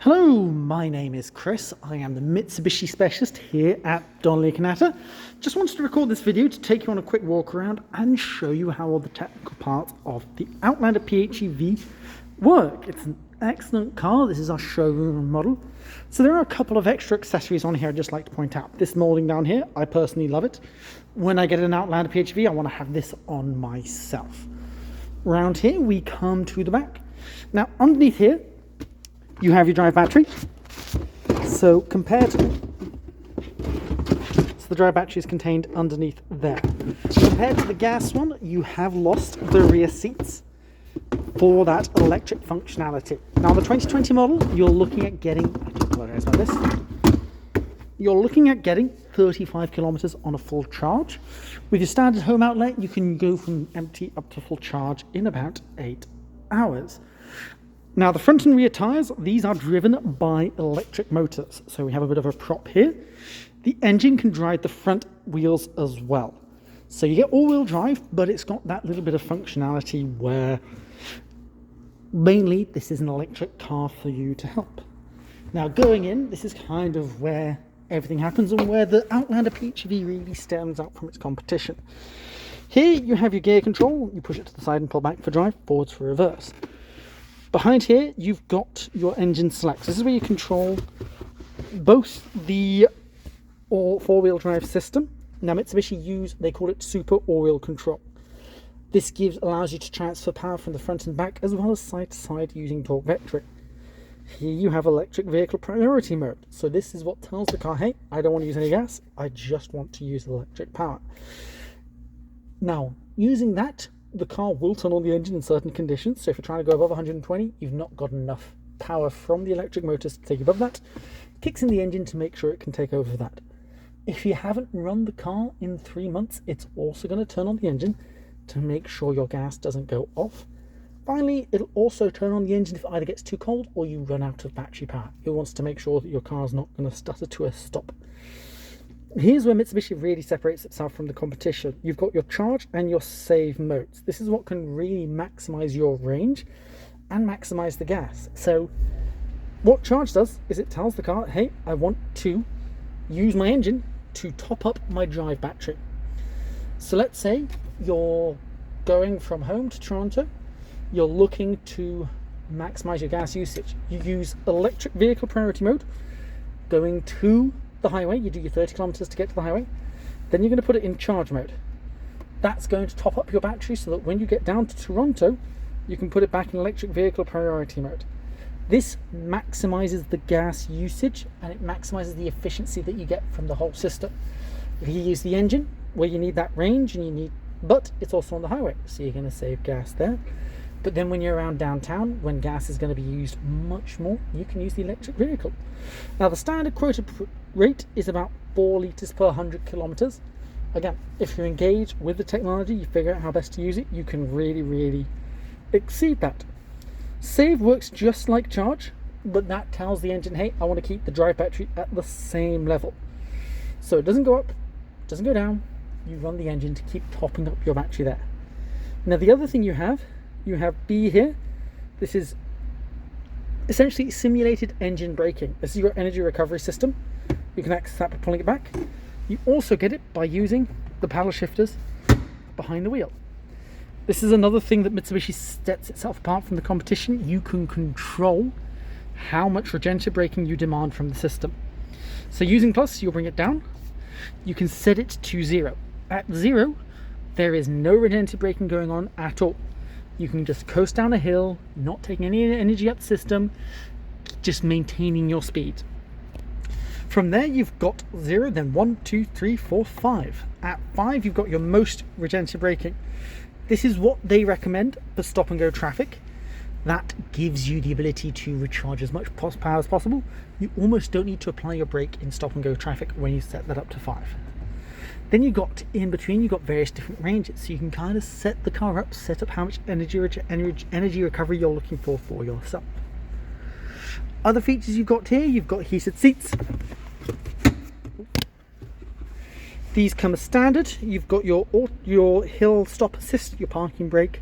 Hello, my name is Chris. I am the Mitsubishi specialist here at Donnelly Kanata. Just wanted to record this video to take you on a quick walk around and show you how all the technical parts of the Outlander PHEV work. It's an excellent car. This is our showroom model. So there are a couple of extra accessories on here I'd just like to point out. This molding down here, I personally love it. When I get an Outlander PHEV, I want to have this on myself. Around here, we come to the back. Now, underneath here, you have your drive battery. So the drive battery is contained underneath there. Compared to the gas one, you have lost the rear seats for that electric functionality. Now, the 2020 model, you're looking at getting, I do apologize about this, you're looking at getting 35 kilometers on a full charge. With your standard home outlet, you can go from empty up to full charge in about 8 hours. Now, the front and rear tyres, these are driven by electric motors. So we have a bit of a prop here. The engine can drive the front wheels as well. So you get all-wheel drive, but it's got that little bit of functionality where mainly this is an electric car for you to help. Now, going in, this is kind of where everything happens and where the Outlander PHEV really stands out from its competition. Here you have your gear control. You push it to the side and pull back for drive, forwards for reverse. Behind here, you've got your engine selects. This is where you control both the four-wheel drive system. Now, Mitsubishi they call it Super All-Wheel Control. This allows you to transfer power from the front and back, as well as side to side using torque vectoring. Here you have electric vehicle priority mode. So this is what tells the car, hey, I don't want to use any gas, I just want to use electric power. Now, using that, the car will turn on the engine in certain conditions. So if you're trying to go above 120, you've not got enough power from the electric motors to take you above that. It kicks in the engine to make sure it can take over that. If you haven't run the car in 3 months, it's also going to turn on the engine to make sure your gas doesn't go off. Finally, it'll also turn on the engine if it either gets too cold or you run out of battery power. It wants to make sure that your car's not going to stutter to a stop. Here's where Mitsubishi really separates itself from the competition. You've got your charge and your save modes. This is what can really maximize your range and maximize the gas. So what charge does is it tells the car, hey, I want to use my engine to top up my drive battery. So let's say you're going from home to Toronto. You're looking to maximize your gas usage. You use electric vehicle priority mode, going to the highway. You do your 30 kilometers to get to the highway. Then you're going to put it in charge mode. That's going to top up your battery so that when you get down to Toronto, you can put it back in electric vehicle priority mode. This maximizes the gas usage and it maximizes the efficiency that you get from the whole system. If you use the engine where you need that range but it's also on the highway, so you're going to save gas there. But then when you're around downtown, when gas is going to be used much more, you can use the electric vehicle. Now, the standard quoted rate is about 4 litres per 100 kilometers. Again, if you engage with the technology, you figure out how best to use it, you can really, really exceed that. Save works just like charge, but that tells the engine, hey, I want to keep the drive battery at the same level. So it doesn't go up, doesn't go down. You run the engine to keep topping up your battery there. Now, the other thing you have B here. This is essentially simulated engine braking. This is your energy recovery system. You can access that by pulling it back. You also get it by using the paddle shifters behind the wheel. This is another thing that Mitsubishi sets itself apart from the competition. You can control how much regenerative braking you demand from the system. So using plus, you'll bring it down. You can set it to 0. At 0, there is no regenerative braking going on at all. You can just coast down a hill, not taking any energy up the system, just maintaining your speed. From there, you've got 0, then 1, 2, 3, 4, 5. At 5, you've got your most regenerative braking. This is what they recommend for stop and go traffic. That gives you the ability to recharge as much power as possible. You almost don't need to apply your brake in stop and go traffic when you set that up to 5. Then in between, you've got various different ranges, so you can kind of set the car up, set up how much energy recovery you're looking for yourself. Other features you've got here, you've got heated seats. These come as standard. You've got your hill stop assist, your parking brake.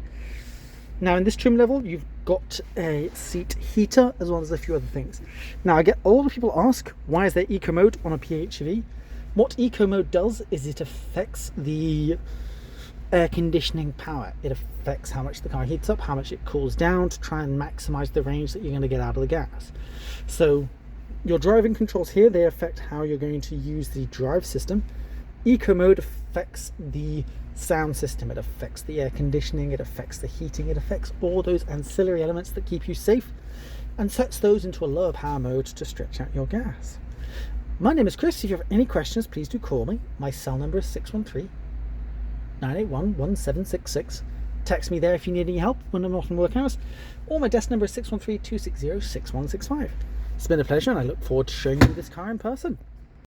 Now in this trim level, you've got a seat heater as well as a few other things. Now I get a lot of people ask, why is there eco mode on a PHEV? What eco mode does is it affects the air conditioning power. It affects how much the car heats up, how much it cools down, to try and maximize the range that you're going to get out of the gas. So your driving controls here, they affect how you're going to use the drive system. Eco mode affects the sound system, it affects the air conditioning, it affects the heating, it affects all those ancillary elements that keep you safe, and sets those into a lower power mode to stretch out your gas. My name is Chris. If you have any questions, please do call me. My cell number is 613-981-1766. Text me there if you need any help when I'm not in work hours, or my desk number is 613-260-6165. It's been a pleasure, and I look forward to showing you this car in person.